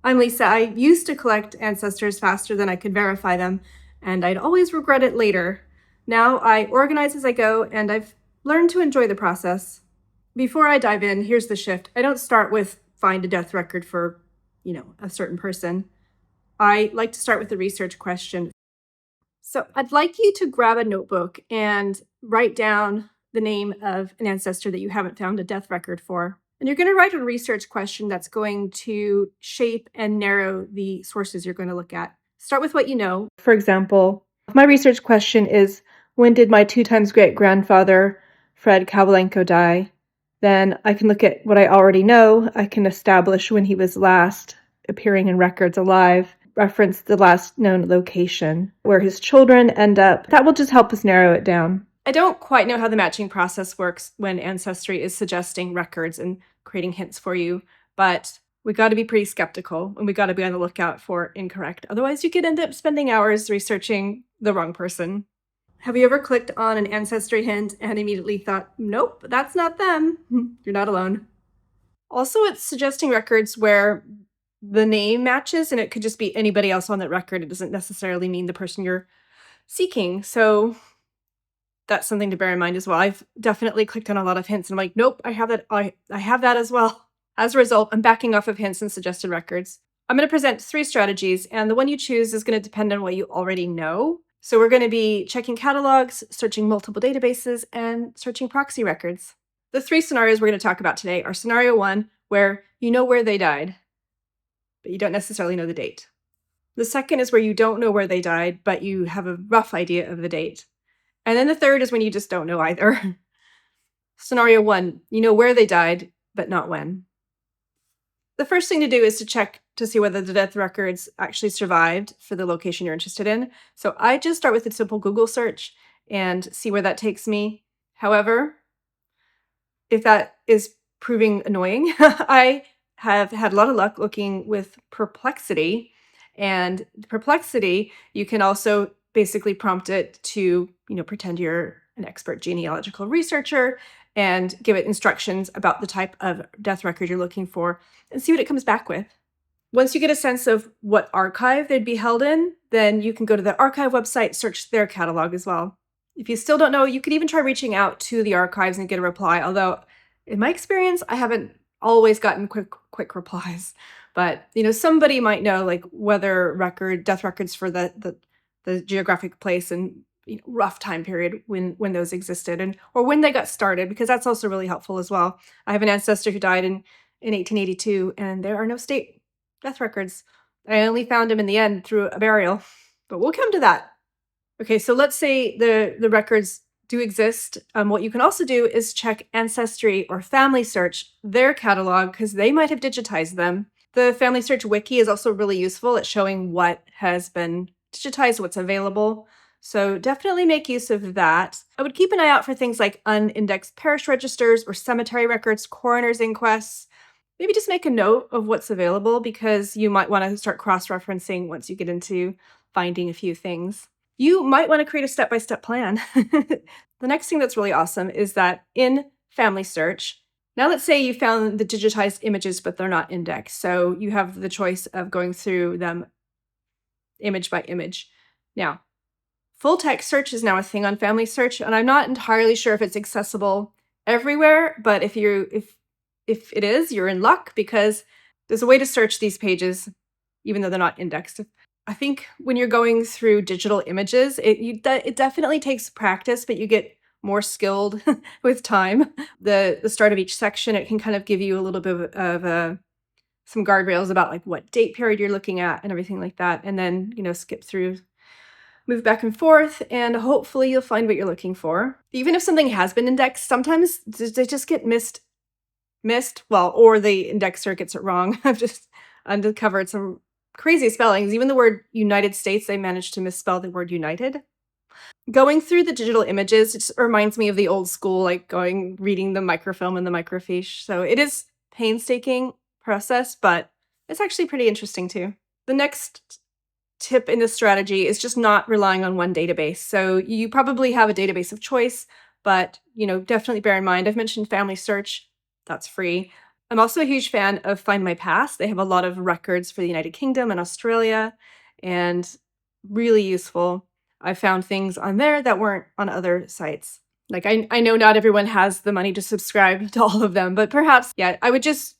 I'm Lisa. I used to collect ancestors faster than I could verify them, and I'd always regret it later. Now I organize as I go, and I've learned to enjoy the process. Before I dive in, here's the shift. I don't start with find a death record for, a certain person. I like to start with the research question. So I'd like you to grab a notebook and write down the name of an ancestor that you haven't found a death record for. And you're going to write a research question that's going to shape and narrow the sources you're going to look at. Start with what you know. For example, if my research question is, when did my 2 times great-grandfather, Fred Kawalenko, die? Then I can look at what I already know. I can establish when he was last appearing in records alive, reference the last known location, where his children end up. That will just help us narrow it down. I don't quite know how the matching process works when Ancestry is suggesting records and creating hints for you, but we got to be pretty skeptical and we got to be on the lookout for incorrect. Otherwise, you could end up spending hours researching the wrong person. Have you ever clicked on an Ancestry hint and immediately thought, nope, that's not them? You're not alone. Also, it's suggesting records where the name matches, and it could just be anybody else on that record. It doesn't necessarily mean the person you're seeking. So that's something to bear in mind as well. I've definitely clicked on a lot of hints and I'm like, nope, I have that. I have that as well. As a result, I'm backing off of hints and suggested records. I'm going to present 3 strategies, and the one you choose is going to depend on what you already know. So we're going to be checking catalogs, searching multiple databases, and searching proxy records. The 3 scenarios we're going to talk about today are scenario 1, where you know where they died, but you don't necessarily know the date. The second is where you don't know where they died, but you have a rough idea of the date. And then the third is when you just don't know either. Scenario 1, you know where they died, but not when. The first thing to do is to check to see whether the death records actually survived for the location you're interested in. So I just start with a simple Google search and see where that takes me. However, if that is proving annoying, I have had a lot of luck looking with Perplexity. And Perplexity, you can also basically prompt it to, pretend you're an expert genealogical researcher and give it instructions about the type of death record you're looking for and see what it comes back with. Once you get a sense of what archive they'd be held in, then you can go to the archive website, search their catalog as well. If you still don't know, you could even try reaching out to the archives and get a reply, although in my experience, I haven't always gotten quick replies. But, somebody might know like whether death records for the geographic place and rough time period when those existed or when they got started, because that's also really helpful as well. I have an ancestor who died in 1882, and there are no state death records. I only found him in the end through a burial, but we'll come to that. Okay, so let's say the records do exist. What you can also do is check Ancestry or FamilySearch, their catalog, because they might have digitized them. The FamilySearch wiki is also really useful at showing what has been digitized, what's available. So definitely make use of that. I would keep an eye out for things like unindexed parish registers or cemetery records, coroner's inquests. Maybe just make a note of what's available, because you might want to start cross-referencing once you get into finding a few things. You might want to create a step-by-step plan. The next thing that's really awesome is that in FamilySearch, now let's say you found the digitized images, but they're not indexed. So you have the choice of going through them image by image. Now, full text search is now a thing on FamilySearch, and I'm not entirely sure if it's accessible everywhere, but if it is, you're in luck, because there's a way to search these pages even though they're not indexed. I think when you're going through digital images, it definitely takes practice, but you get more skilled with time. The start of each section, it can kind of give you a little bit of some guardrails about like what date period you're looking at and everything like that. And then, skip through, move back and forth, and hopefully you'll find what you're looking for. Even if something has been indexed, sometimes they just get missed, or the indexer gets it wrong. I've just uncovered some crazy spellings. Even the word United States, they managed to misspell the word United. Going through the digital images, it just reminds me of the old school, like reading the microfilm and the microfiche. So it is painstaking process, but it's actually pretty interesting too. The next tip in this strategy is just not relying on one database. So you probably have a database of choice, but definitely bear in mind, I've mentioned FamilySearch, that's free. I'm also a huge fan of Find My Past. They have a lot of records for the United Kingdom and Australia, and really useful. I found things on there that weren't on other sites. Like, I know not everyone has the money to subscribe to all of them, but perhaps, yeah, I would just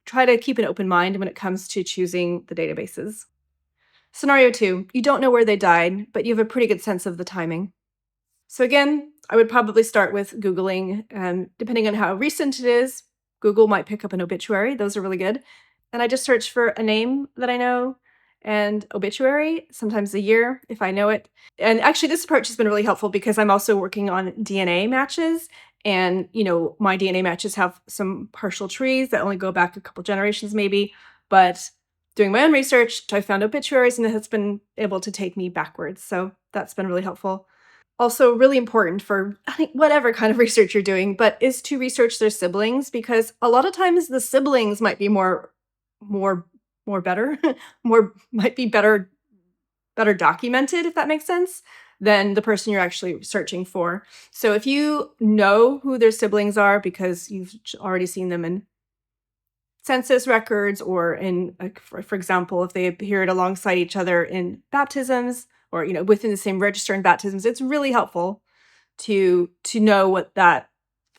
try to keep an open mind when it comes to choosing the databases. Scenario 2, you don't know where they died, but you have a pretty good sense of the timing. So again, I would probably start with Googling, and depending on how recent it is, Google might pick up an obituary. Those are really good. And I just search for a name that I know and obituary, sometimes a year if I know it. And actually, this approach has been really helpful because I'm also working on DNA matches. And, my DNA matches have some partial trees that only go back a couple generations, maybe. But doing my own research, I found obituaries and it has been able to take me backwards. So that's been really helpful. Also really important for, I think, whatever kind of research you're doing, but is to research their siblings, because a lot of times the siblings might be more better, might be better documented, if that makes sense, than the person you're actually searching for. So if you know who their siblings are because you've already seen them in census records or in, for example, if they appeared alongside each other in baptisms or, within the same register in baptisms, it's really helpful to know what that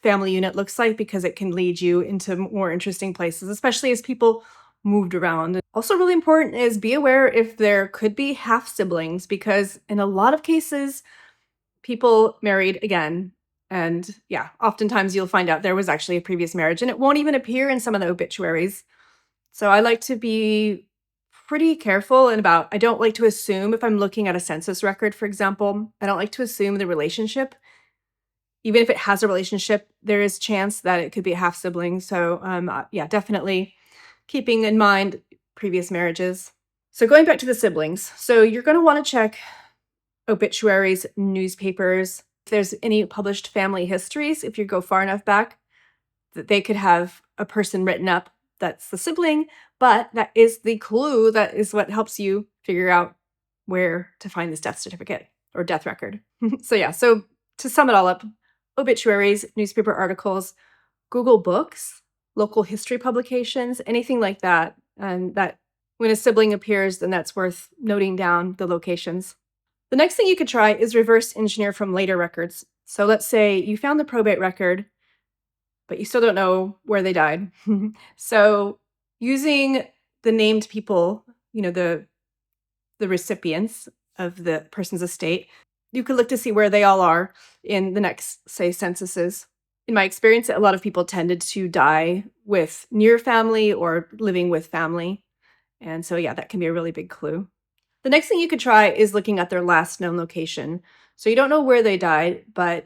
family unit looks like, because it can lead you into more interesting places, especially as people moved around. Also really important is be aware if there could be half siblings, because in a lot of cases, people married again. And yeah, oftentimes you'll find out there was actually a previous marriage and it won't even appear in some of the obituaries. So I like to be pretty careful I don't like to assume, if I'm looking at a census record, for example, I don't like to assume the relationship. Even if it has a relationship, there is chance that it could be a half sibling. So yeah, definitely keeping in mind previous marriages. So going back to the siblings. So you're going to want to check obituaries, newspapers, if there's any published family histories, if you go far enough back, that they could have a person written up that's the sibling, but that is the clue. That is what helps you figure out where to find this death certificate or death record. So to sum it all up, obituaries, newspaper articles, Google Books, local history publications, anything like that. And that when a sibling appears, then that's worth noting down the locations. The next thing you could try is reverse engineer from later records. So let's say you found the probate record, but you still don't know where they died. So using the named people, the recipients of the person's estate, you could look to see where they all are in the next, say, censuses. In my experience, a lot of people tended to die with near family or living with family. And so, yeah, that can be a really big clue. The next thing you could try is looking at their last known location. So you don't know where they died, but,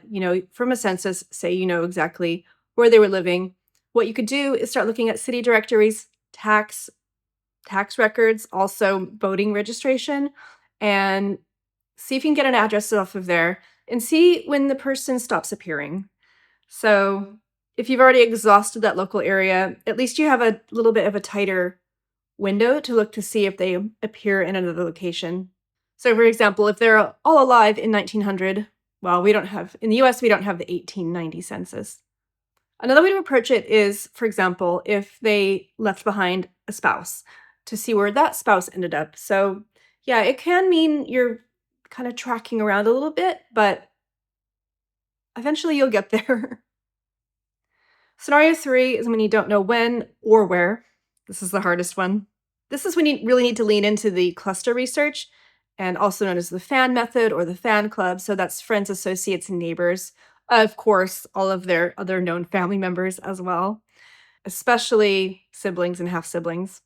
from a census, say you know exactly where they were living. What you could do is start looking at city directories, tax records, also voting registration, and see if you can get an address off of there and see when the person stops appearing. So if you've already exhausted that local area, at least you have a little bit of a tighter window to look to see if they appear in another location. So for example, if they're all alive in 1900, well, in the US, we don't have the 1890 census. Another way to approach it is, for example, if they left behind a spouse, to see where that spouse ended up. So yeah, it can mean you're kind of tracking around a little bit, but eventually you'll get there. Scenario 3 is when you don't know when or where. This is the hardest one. This is when you really need to lean into the cluster research, and also known as the fan method or the fan club. So that's friends, associates, and neighbors. Of course, all of their other known family members as well, especially siblings and half siblings.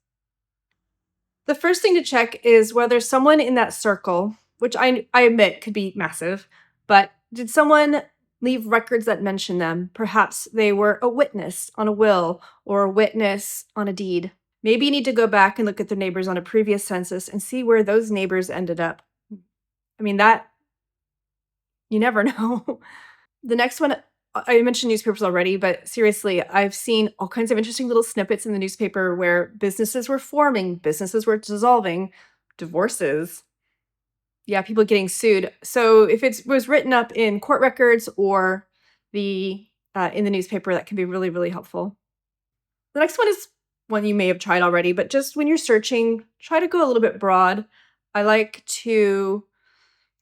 The first thing to check is whether someone in that circle, which I admit could be massive, but did someone leave records that mention them? Perhaps they were a witness on a will or a witness on a deed. Maybe you need to go back and look at the neighbors on a previous census and see where those neighbors ended up. I mean, that you never know. The next one, I mentioned newspapers already, but seriously, I've seen all kinds of interesting little snippets in the newspaper where businesses were forming, businesses were dissolving, divorces. Yeah, people getting sued. So if it was written up in court records or in the newspaper, that can be really, really helpful. The next one is one you may have tried already, but just when you're searching, try to go a little bit broad. I like to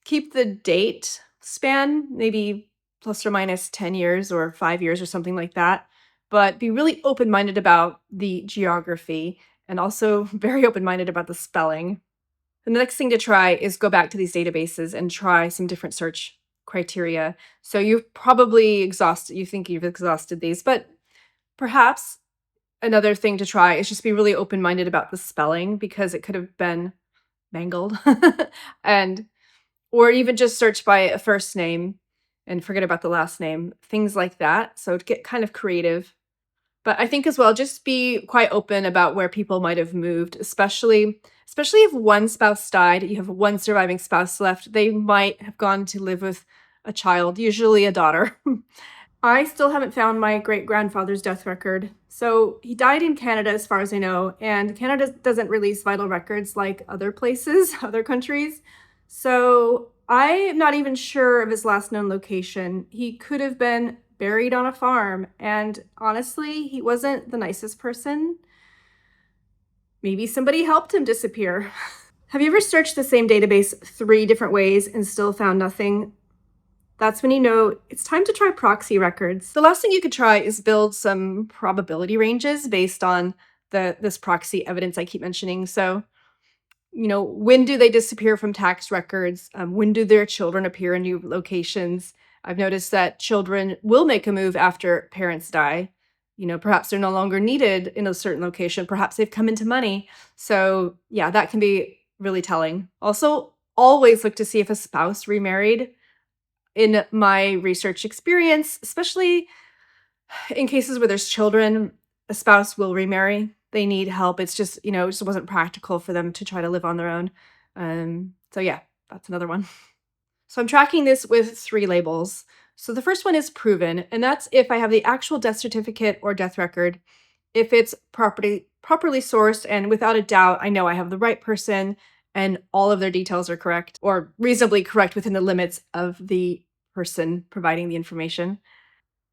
keep the date span, maybe plus or minus 10 years or 5 years or something like that, but be really open minded about the geography and also very open minded about the spelling. The next thing to try is go back to these databases and try some different search criteria. So you've probably exhausted, you think you've exhausted these, but perhaps another thing to try is just be really open minded about the spelling because it could have been mangled. And or even just search by a first name and forget about the last name, things like that. So to get kind of creative. But I think as well, just be quite open about where people might have moved, especially if one spouse died, you have one surviving spouse left, they might have gone to live with a child, usually a daughter. I still haven't found my great-grandfather's death record. So he died in Canada, as far as I know, and Canada doesn't release vital records like other places, other countries. So I am not even sure of his last known location. He could have been buried on a farm, and honestly, he wasn't the nicest person. Maybe somebody helped him disappear. Have you ever searched the same database 3 different ways and still found nothing? That's when you know it's time to try proxy records. The last thing you could try is build some probability ranges based on this proxy evidence I keep mentioning. So, when do they disappear from tax records? When do their children appear in new locations? I've noticed that children will make a move after parents die. Perhaps they're no longer needed in a certain location. Perhaps they've come into money. So, yeah, that can be really telling. Also, always look to see if a spouse remarried. In my research experience, especially in cases where there's children, a spouse will remarry. They need help. It's just, it just wasn't practical for them to try to live on their own. So yeah, that's another one. So I'm tracking this with 3 labels. So the first one is proven, and that's if I have the actual death certificate or death record, if it's properly sourced, and without a doubt, I know I have the right person and all of their details are correct or reasonably correct within the limits of the person providing the information.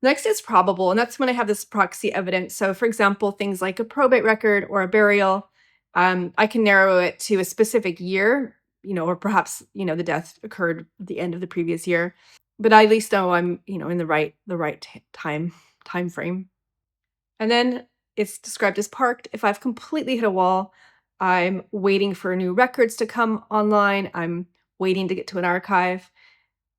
Next is probable, and that's when I have this proxy evidence. So, for example, things like a probate record or a burial, I can narrow it to a specific year, or perhaps, the death occurred at the end of the previous year. But I at least know I'm, in the right time frame. And then it's described as parked. If I've completely hit a wall, I'm waiting for new records to come online. I'm waiting to get to an archive.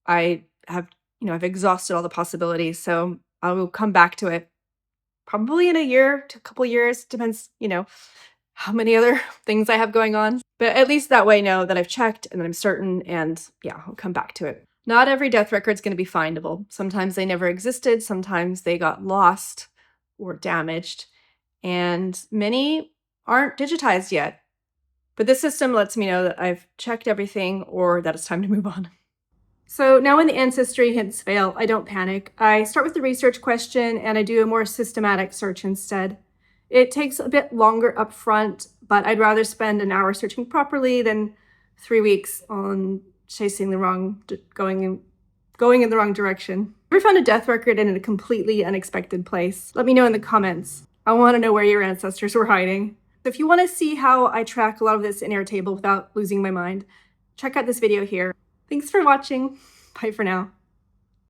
I have, I've exhausted all the possibilities. So I will come back to it probably in a year to a couple years. Depends, how many other things I have going on. But at least that way I know that I've checked and that I'm certain, and yeah, I'll come back to it. Not every death record is going to be findable. Sometimes they never existed. Sometimes they got lost or damaged. And many aren't digitized yet. But this system lets me know that I've checked everything or that it's time to move on. So now when the ancestry hints fail, I don't panic. I start with the research question and I do a more systematic search instead. It takes a bit longer up front, but I'd rather spend an hour searching properly than 3 weeks on chasing the wrong, going in the wrong direction. Ever found a death record in a completely unexpected place? Let me know in the comments. I want to know where your ancestors were hiding. If you want to see how I track a lot of this in Airtable without losing my mind, check out this video here. Thanks for watching. Bye for now.